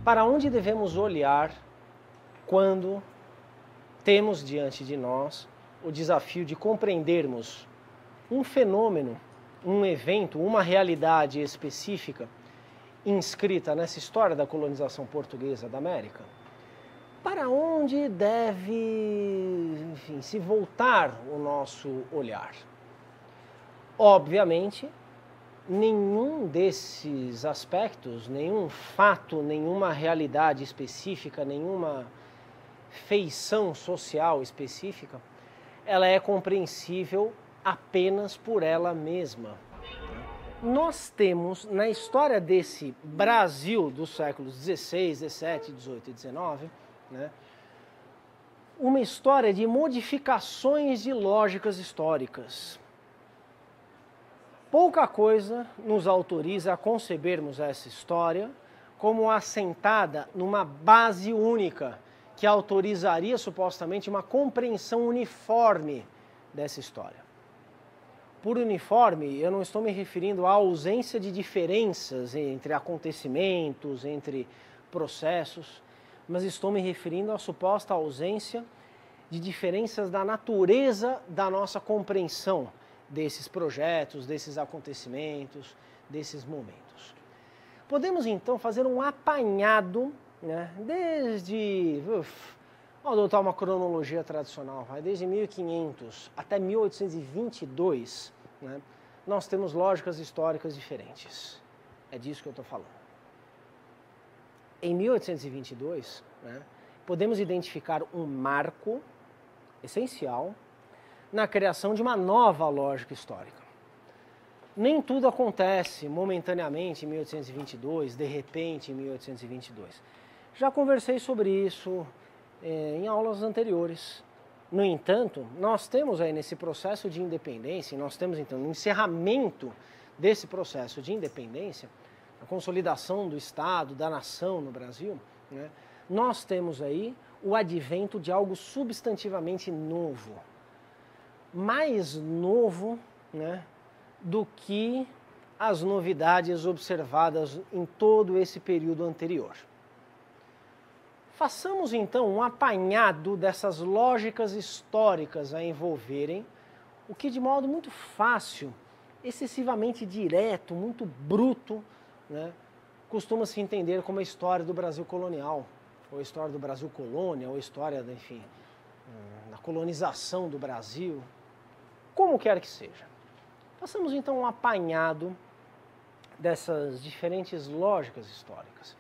Para onde devemos olhar quando temos diante de nós o desafio de compreendermos um fenômeno, um evento, uma realidade específica inscrita nessa história da colonização portuguesa da América? Para onde deve, enfim, se voltar o nosso olhar? Obviamente, nenhum desses aspectos, nenhum fato, nenhuma realidade específica, nenhuma feição social específica, ela é compreensível apenas por ela mesma. Nós temos, na história desse Brasil dos séculos XVI, XVII, XVIII e XIX, uma história de modificações de lógicas históricas. Pouca coisa nos autoriza a concebermos essa história como assentada numa base única, que autorizaria supostamente uma compreensão uniforme dessa história. Por uniforme, eu não estou me referindo à ausência de diferenças entre acontecimentos, entre processos, mas estou me referindo à suposta ausência de diferenças da natureza da nossa compreensão desses projetos, desses acontecimentos, desses momentos. Podemos então fazer um apanhado, desde, vou adotar uma cronologia tradicional, desde 1500 até 1822, nós temos lógicas históricas diferentes. É disso que eu estou falando. Em 1822, podemos identificar um marco essencial na criação de uma nova lógica histórica. Nem tudo acontece momentaneamente em 1822, de repente em 1822. Já conversei sobre isso em aulas anteriores. No entanto, nós temos aí nesse processo de independência, nós temos então no encerramento desse processo de independência, a consolidação do Estado, da nação no Brasil, nós temos aí o advento de algo substantivamente novo. Mais novo do que as novidades observadas em todo esse período anterior. Façamos então um apanhado dessas lógicas históricas a envolverem o que de modo muito fácil, excessivamente direto, muito bruto, costuma se entender como a história do Brasil colonial, ou a história do Brasil colônia, ou a história, enfim, da colonização do Brasil, como quer que seja. Façamos então um apanhado dessas diferentes lógicas históricas.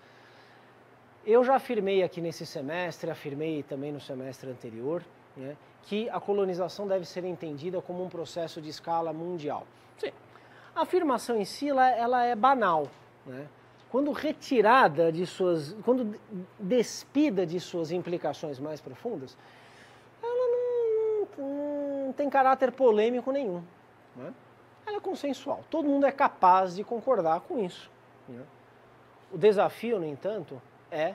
Eu já afirmei aqui nesse semestre, afirmei também no semestre anterior, que a colonização deve ser entendida como um processo de escala mundial. Sim, a afirmação em si ela é banal, Quando retirada de quando despida de suas implicações mais profundas, ela não tem caráter polêmico nenhum. Ela é consensual, todo mundo é capaz de concordar com isso. O desafio, no entanto, é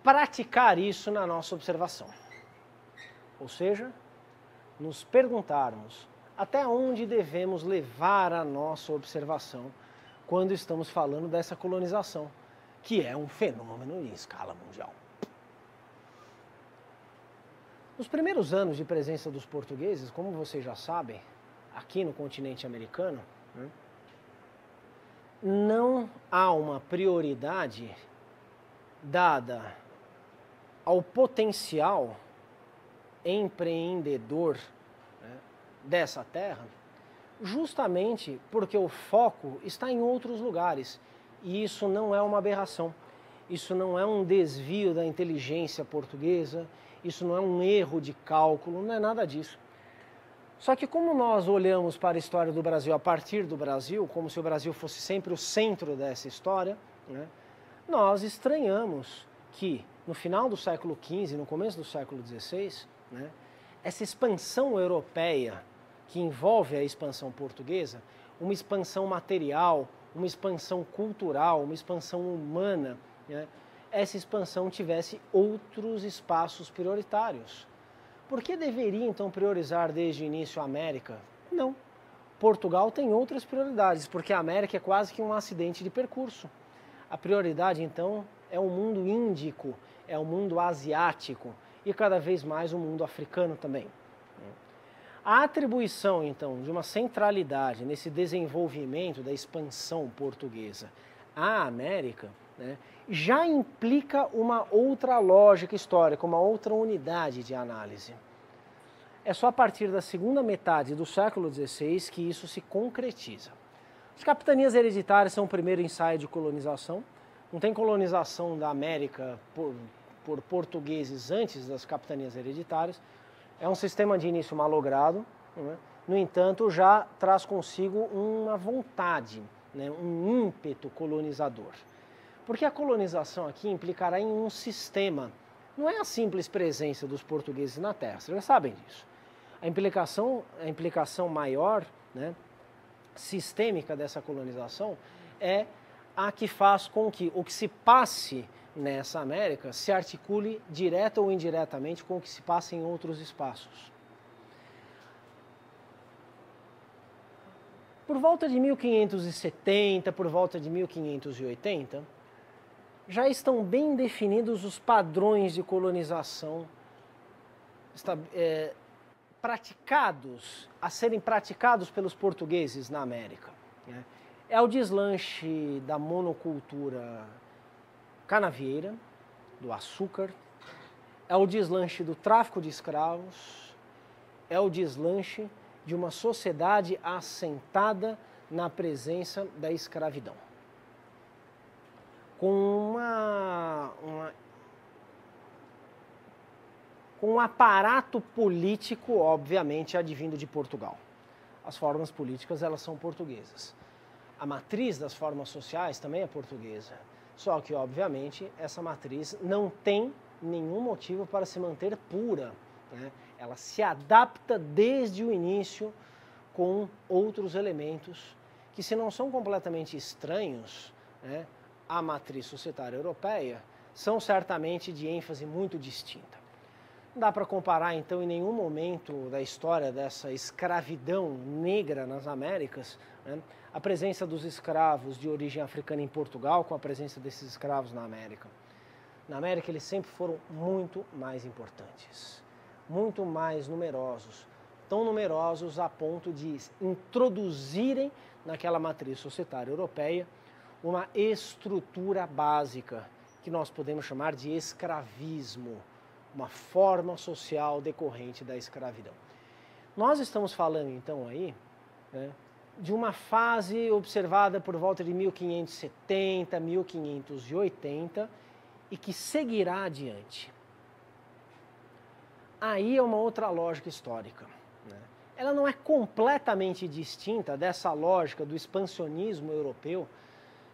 praticar isso na nossa observação. Ou seja, nos perguntarmos até onde devemos levar a nossa observação quando estamos falando dessa colonização, que é um fenômeno em escala mundial. Nos primeiros anos de presença dos portugueses, como vocês já sabem, aqui no continente americano, não há uma prioridade dada ao potencial empreendedor dessa terra, justamente porque o foco está em outros lugares. E isso não é uma aberração, isso não é um desvio da inteligência portuguesa, isso não é um erro de cálculo, não é nada disso. Só que como nós olhamos para a história do Brasil a partir do Brasil, como se o Brasil fosse sempre o centro dessa história, nós estranhamos que no final do século XV, no começo do século XVI, essa expansão europeia que envolve a expansão portuguesa, uma expansão material, uma expansão cultural, uma expansão humana, essa expansão tivesse outros espaços prioritários. Por que deveria então priorizar desde o início a América? Não. Portugal tem outras prioridades, porque a América é quase que um acidente de percurso. A prioridade então é o mundo índico, é o mundo asiático e cada vez mais o mundo africano também. A atribuição, então, de uma centralidade nesse desenvolvimento da expansão portuguesa à América, né, já implica uma outra lógica histórica, uma outra unidade de análise. É só a partir da segunda metade do século XVI que isso se concretiza. As capitanias hereditárias são o primeiro ensaio de colonização. Não tem colonização da América por portugueses antes das capitanias hereditárias. É um sistema de início malogrado, né? No entanto, já traz consigo uma vontade, né? Um ímpeto colonizador. Porque a colonização aqui implicará em um sistema. Não é a simples presença dos portugueses na terra, vocês já sabem disso. A implicação maior, né, sistêmica dessa colonização é a que faz com que o que se passe nessa América se articule direta ou indiretamente com o que se passa em outros espaços. Por volta de 1570, por volta de 1580, já estão bem definidos os padrões de colonização a serem praticados pelos portugueses na América. É o deslanche da monocultura canavieira, do açúcar, é o deslanche do tráfico de escravos, é o deslanche de uma sociedade assentada na presença da escravidão. Com um aparato político, obviamente, advindo de Portugal. As formas políticas, elas são portuguesas. A matriz das formas sociais também é portuguesa. Só que, obviamente, essa matriz não tem nenhum motivo para se manter pura, né? Ela se adapta desde o início com outros elementos que, se não são completamente estranhos, né, à matriz societária europeia, são certamente de ênfase muito distinta. Não dá para comparar, então, em nenhum momento da história dessa escravidão negra nas Américas, né, a presença dos escravos de origem africana em Portugal com a presença desses escravos na América. Na América, eles sempre foram muito mais importantes, muito mais numerosos, tão numerosos a ponto de introduzirem naquela matriz societária europeia uma estrutura básica que nós podemos chamar de escravismo, uma forma social decorrente da escravidão. Nós estamos falando então aí, né, de uma fase observada por volta de 1570, 1580 e que seguirá adiante. Aí é uma outra lógica histórica, né? Ela não é completamente distinta dessa lógica do expansionismo europeu,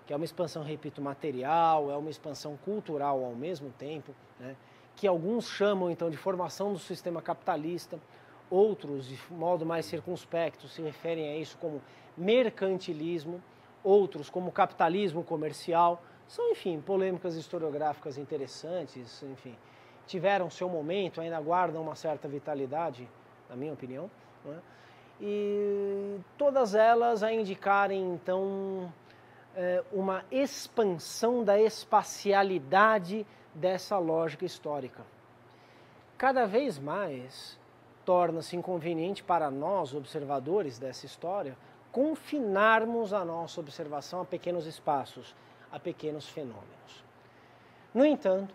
que é uma expansão, repito, material, é uma expansão cultural ao mesmo tempo, né? Que alguns chamam então de formação do sistema capitalista, outros, de modo mais circunspecto, se referem a isso como mercantilismo, outros como capitalismo comercial. São, enfim, polêmicas historiográficas interessantes, enfim, tiveram seu momento, ainda guardam uma certa vitalidade, na minha opinião, né? E todas elas a indicarem, então, uma expansão da espacialidade dessa lógica histórica. Cada vez mais torna-se inconveniente para nós, observadores dessa história, confinarmos a nossa observação a pequenos espaços, a pequenos fenômenos. No entanto,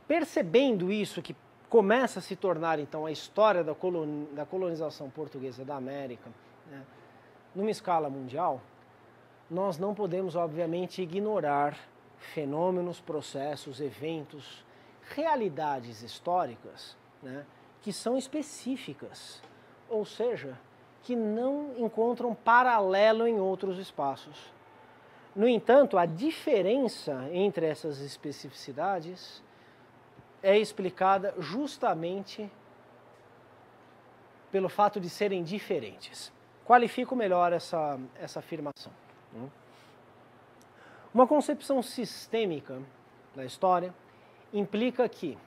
percebendo isso, que começa a se tornar então a história da colonização portuguesa da América, né, numa escala mundial, nós não podemos, obviamente, ignorar fenômenos, processos, eventos, realidades históricas, né, que são específicas, ou seja, que não encontram paralelo em outros espaços. No entanto, a diferença entre essas especificidades é explicada justamente pelo fato de serem diferentes. Qualifico melhor essa afirmação. Uma concepção sistêmica da história implica que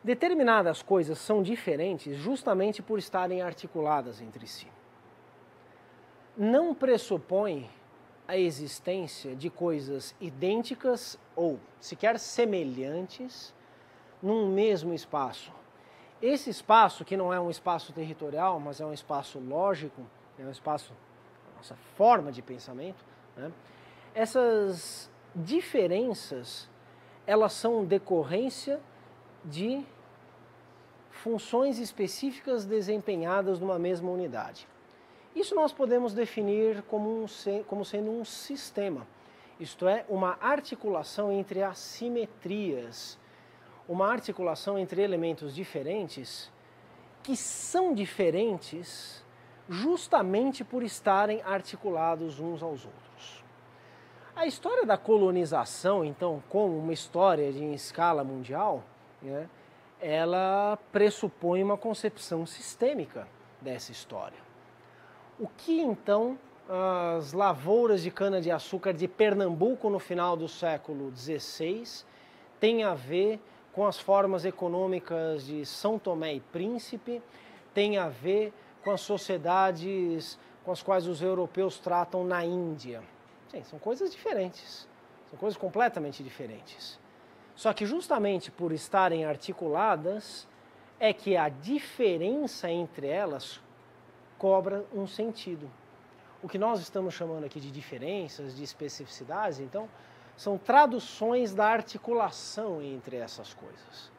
determinadas coisas são diferentes justamente por estarem articuladas entre si. Não pressupõe a existência de coisas idênticas ou sequer semelhantes num mesmo espaço. Esse espaço, que não é um espaço territorial, mas é um espaço lógico, é um espaço, nossa forma de pensamento, né? Essas diferenças, elas são decorrência de funções específicas desempenhadas numa mesma unidade. Isso nós podemos definir como sendo um sistema, isto é, uma articulação entre assimetrias, uma articulação entre elementos diferentes que são diferentes justamente por estarem articulados uns aos outros. A história da colonização, então, como uma história em escala mundial, né, ela pressupõe uma concepção sistêmica dessa história. O que então as lavouras de cana-de-açúcar de Pernambuco no final do século XVI tem a ver com as formas econômicas de São Tomé e Príncipe, tem a ver com as sociedades com as quais os europeus tratam na Índia? Sim, são coisas diferentes, são coisas completamente diferentes. Só que justamente por estarem articuladas é que a diferença entre elas cobra um sentido. O que nós estamos chamando aqui de diferenças, de especificidades, então, são traduções da articulação entre essas coisas.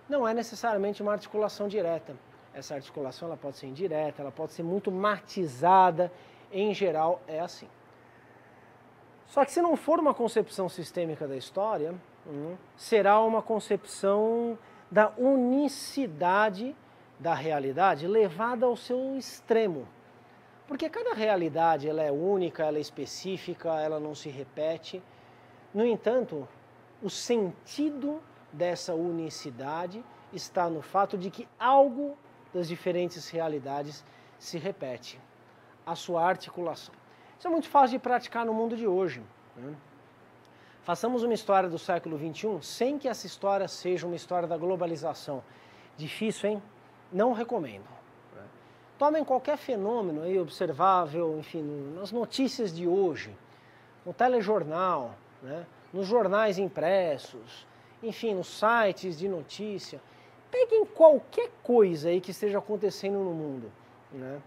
Não é necessariamente uma articulação direta. Essa articulação ela pode ser indireta, ela pode ser muito matizada, em geral é assim. Só que se não for uma concepção sistêmica da história, será uma concepção da unicidade da realidade levada ao seu extremo. Porque cada realidade ela é única, ela é específica, ela não se repete. No entanto, o sentido dessa unicidade está no fato de que algo das diferentes realidades se repete, a sua articulação. Isso é muito fácil de praticar no mundo de hoje, né? Façamos uma história do século XXI sem que essa história seja uma história da globalização. Difícil, hein? Não recomendo. Tomem qualquer fenômeno aí observável, enfim, nas notícias de hoje, no telejornal, né, nos jornais impressos, enfim, nos sites de notícia. Peguem qualquer coisa aí que esteja acontecendo no mundo, né?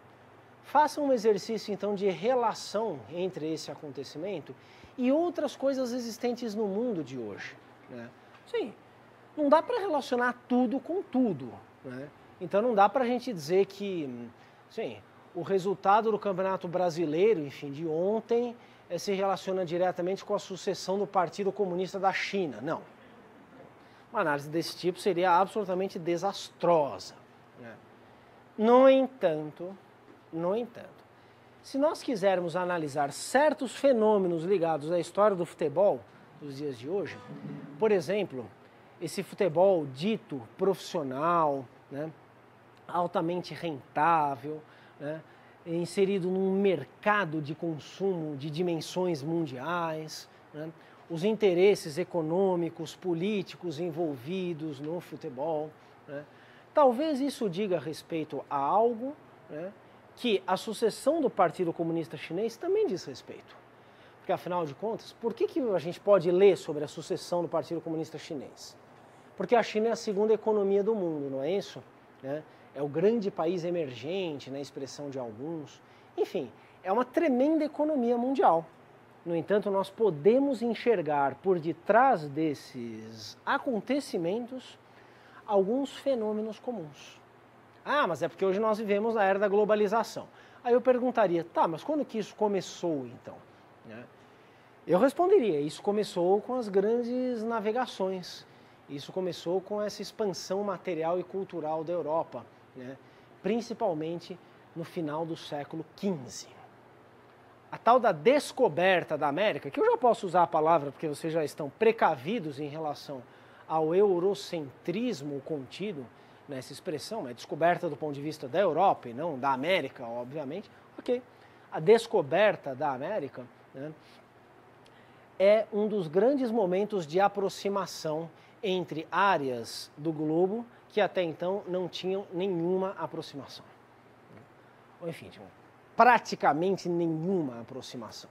Façam um exercício então de relação entre esse acontecimento e outras coisas existentes no mundo de hoje, né? Sim, não dá para relacionar tudo com tudo, né? Então não dá para a gente dizer que, sim, o resultado do Campeonato Brasileiro, enfim, de ontem, se relaciona diretamente com a sucessão do Partido Comunista da China. Não. Uma análise desse tipo seria absolutamente desastrosa, né? No entanto, se nós quisermos analisar certos fenômenos ligados à história do futebol dos dias de hoje, por exemplo, esse futebol dito profissional, né, altamente rentável, né, inserido num mercado de consumo de dimensões mundiais, né, os interesses econômicos, políticos envolvidos no futebol, né, talvez isso diga respeito a algo, né, que a sucessão do Partido Comunista Chinês também diz respeito. Porque, afinal de contas, por que a gente pode ler sobre a sucessão do Partido Comunista Chinês? Porque a China é a segunda economia do mundo, não é isso? Né? É o grande país emergente, na expressão de alguns. Enfim, é uma tremenda economia mundial. No entanto, nós podemos enxergar por detrás desses acontecimentos alguns fenômenos comuns. Ah, mas é porque hoje nós vivemos na era da globalização. Aí eu perguntaria, tá, mas quando que isso começou então? Né? Eu responderia, isso começou com as grandes navegações. Isso começou com essa expansão material e cultural da Europa, né? Principalmente no final do século XV. A tal da descoberta da América, que eu já posso usar a palavra porque vocês já estão precavidos em relação ao eurocentrismo contido nessa expressão, é descoberta do ponto de vista da Europa e não da América, obviamente. Ok, a descoberta da América, né, é um dos grandes momentos de aproximação entre áreas do globo que até então não tinham nenhuma aproximação. Ou enfim, praticamente nenhuma aproximação.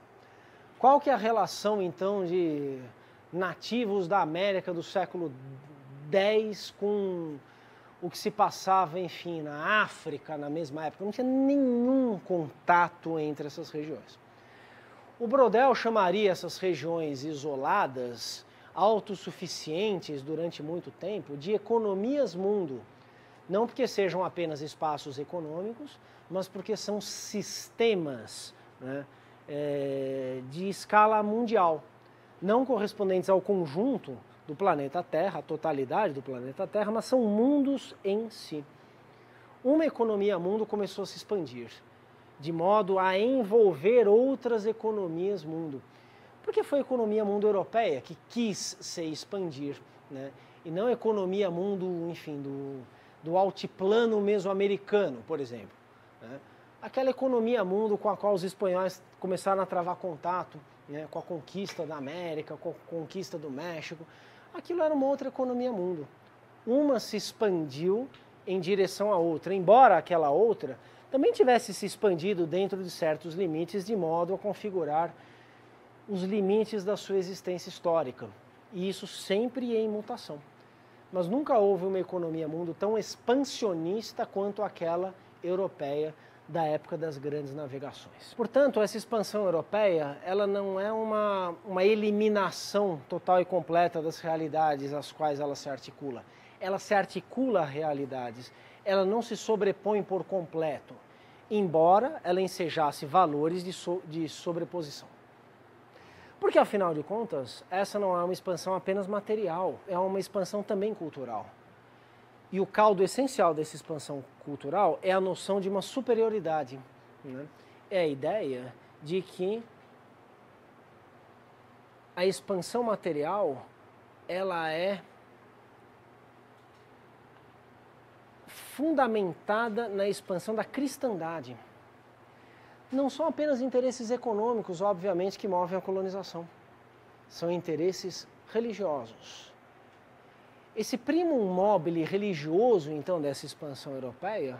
Qual que é a relação, então, de nativos da América do século X com o que se passava, enfim, na África na mesma época? Não tinha nenhum contato entre essas regiões. O Brodel chamaria essas regiões isoladas, autossuficientes durante muito tempo, de economias mundo. Não porque sejam apenas espaços econômicos, mas porque são sistemas, né, de escala mundial, não correspondentes ao conjunto do planeta Terra, a totalidade do planeta Terra, mas são mundos em si. Uma economia mundo começou a se expandir, de modo a envolver outras economias mundo. Porque foi a economia mundo europeia que quis se expandir, né? E não a economia mundo, enfim, do altiplano mesoamericano, por exemplo, né? Aquela economia mundo com a qual os espanhóis começaram a travar contato, né, com a conquista da América, com a conquista do México. Aquilo era uma outra economia mundo. Uma se expandiu em direção à outra, embora aquela outra também tivesse se expandido dentro de certos limites, de modo a configurar os limites da sua existência histórica. E isso sempre em mutação. Mas nunca houve uma economia mundo tão expansionista quanto aquela europeia da época das grandes navegações. Portanto, essa expansão europeia, ela não é uma eliminação total e completa das realidades às quais ela se articula. Ela se articula a realidades, ela não se sobrepõe por completo, embora ela ensejasse valores de sobreposição. Porque, afinal de contas, essa não é uma expansão apenas material, é uma expansão também cultural. E o caldo essencial dessa expansão cultural é a noção de uma superioridade, né? É a ideia de que a expansão material, ela é fundamentada na expansão da cristandade. Não são apenas interesses econômicos, obviamente, que movem a colonização. São interesses religiosos. Esse primum mobile religioso, então, dessa expansão europeia,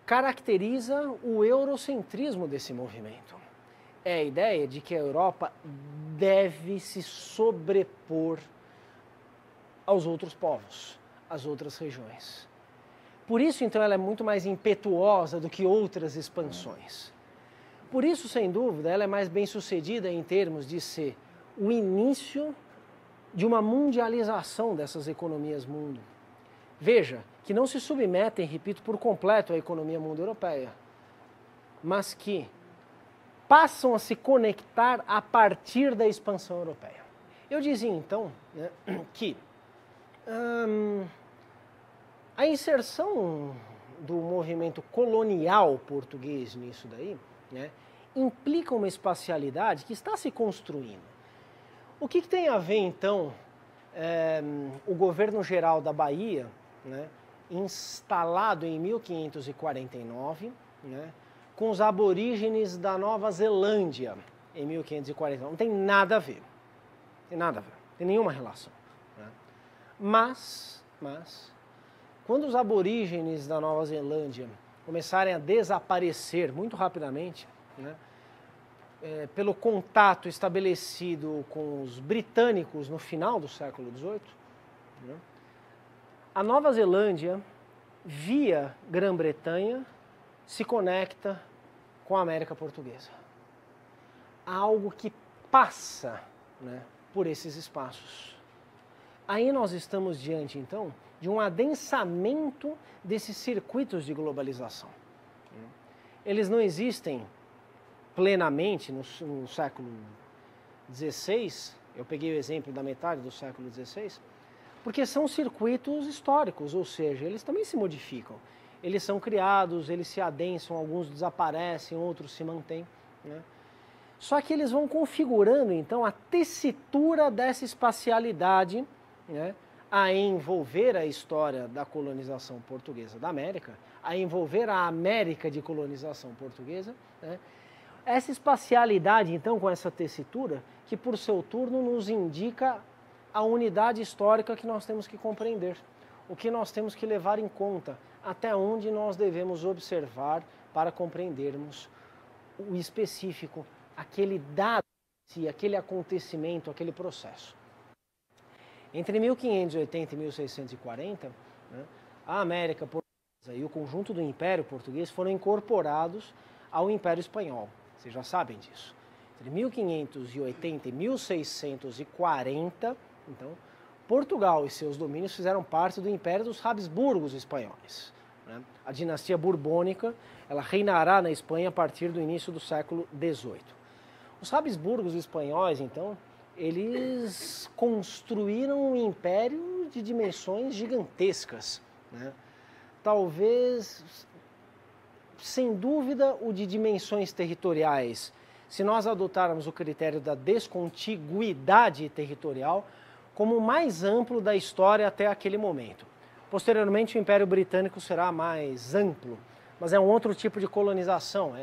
caracteriza o eurocentrismo desse movimento. É a ideia de que a Europa deve se sobrepor aos outros povos, às outras regiões. Por isso, então, ela é muito mais impetuosa do que outras expansões. Por isso, sem dúvida, ela é mais bem-sucedida em termos de ser o início de uma mundialização dessas economias mundo. Veja, que não se submetem, repito, por completo à economia mundo europeia, mas que passam a se conectar a partir da expansão europeia. Eu dizia, então, né, que a inserção do movimento colonial português nisso daí, né, implica uma espacialidade que está se construindo. O que tem a ver, então, o governo geral da Bahia, né, instalado em 1549, né, com os aborígenes da Nova Zelândia, em 1549? Não tem nada a ver. Tem nada a ver. Não tem nenhuma relação. Né? Mas, quando os aborígenes da Nova Zelândia começarem a desaparecer muito rapidamente, né, pelo contato estabelecido com os britânicos no final do século XVIII, né, a Nova Zelândia, via Grã-Bretanha, se conecta com a América Portuguesa. Há algo que passa, né, por esses espaços. Aí nós estamos diante, então, de um adensamento desses circuitos de globalização. Eles não existem plenamente no século XVI, eu peguei o exemplo da metade do século XVI, porque são circuitos históricos, ou seja, eles também se modificam. Eles são criados, eles se adensam, alguns desaparecem, outros se mantêm, né? Só que eles vão configurando, então, a tessitura dessa espacialidade, né, a envolver a história da colonização portuguesa da América, a envolver a América de colonização portuguesa, né? Essa espacialidade, então, com essa tessitura, que por seu turno nos indica a unidade histórica que nós temos que compreender, o que nós temos que levar em conta, até onde nós devemos observar para compreendermos o específico, a aquele dado, aquele acontecimento, aquele processo. Entre 1580 e 1640, né, a América Portuguesa e o conjunto do Império Português foram incorporados ao Império Espanhol. Vocês já sabem disso. Entre 1580 e 1640, então, Portugal e seus domínios fizeram parte do Império dos Habsburgos espanhóis. Né? A dinastia borbônica, ela reinará na Espanha a partir do início do século XVIII. Os Habsburgos espanhóis, então, eles construíram um império de dimensões gigantescas, né? Talvez, sem dúvida, o de dimensões territoriais, se nós adotarmos o critério da descontiguidade territorial, como o mais amplo da história até aquele momento. Posteriormente, o Império Britânico será mais amplo, mas é um outro tipo de colonização,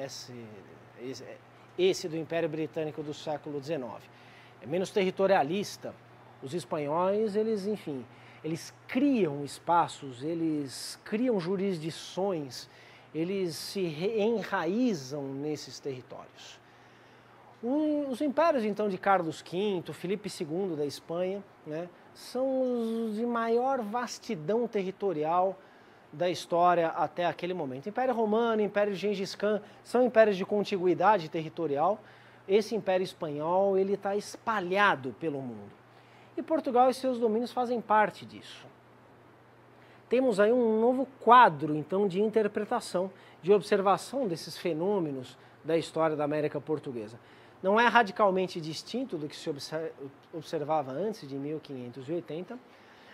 esse do Império Britânico do século XIX. É menos territorialista. Os espanhóis, eles criam espaços, eles criam jurisdições, eles se enraizam nesses territórios. Os impérios, então, de Carlos V, Filipe II da Espanha, né, são os de maior vastidão territorial da história até aquele momento. Império Romano, Império de Gengis Khan são impérios de contiguidade territorial. Esse Império Espanhol, ele está espalhado pelo mundo. E Portugal e seus domínios fazem parte disso. Temos aí um novo quadro, então, de interpretação, de observação desses fenômenos da história da América Portuguesa. Não é radicalmente distinto do que se observava antes de 1580,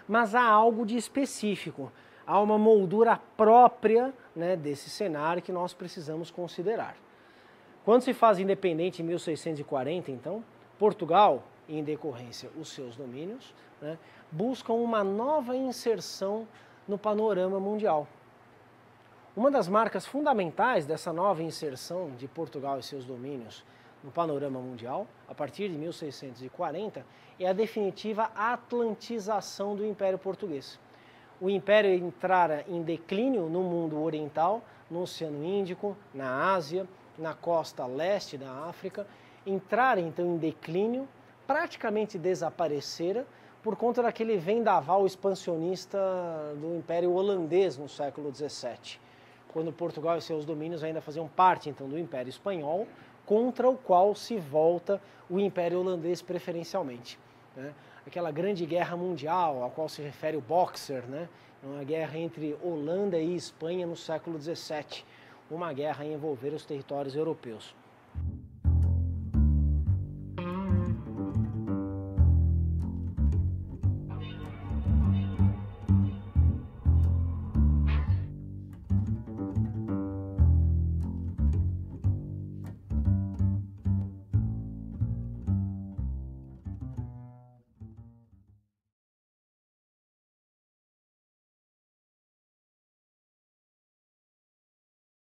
mas há algo de específico, há uma moldura própria, né, desse cenário que nós precisamos considerar. Quando se faz independente em 1640, então, Portugal, em decorrência os seus domínios, né, buscam uma nova inserção no panorama mundial. Uma das marcas fundamentais dessa nova inserção de Portugal e seus domínios no panorama mundial, a partir de 1640, é a definitiva atlantização do Império Português. O Império entrara em declínio no mundo oriental, no Oceano Índico, na Ásia, na costa leste da África, entrara então em declínio, praticamente desaparecera por conta daquele vendaval expansionista do Império Holandês no século XVII, quando Portugal e seus domínios ainda faziam parte então do Império Espanhol, contra o qual se volta o Império Holandês preferencialmente, né? Aquela grande guerra mundial, a qual se refere o Boxer, né? Uma guerra entre Holanda e Espanha no século XVII, uma guerra a envolver os territórios europeus.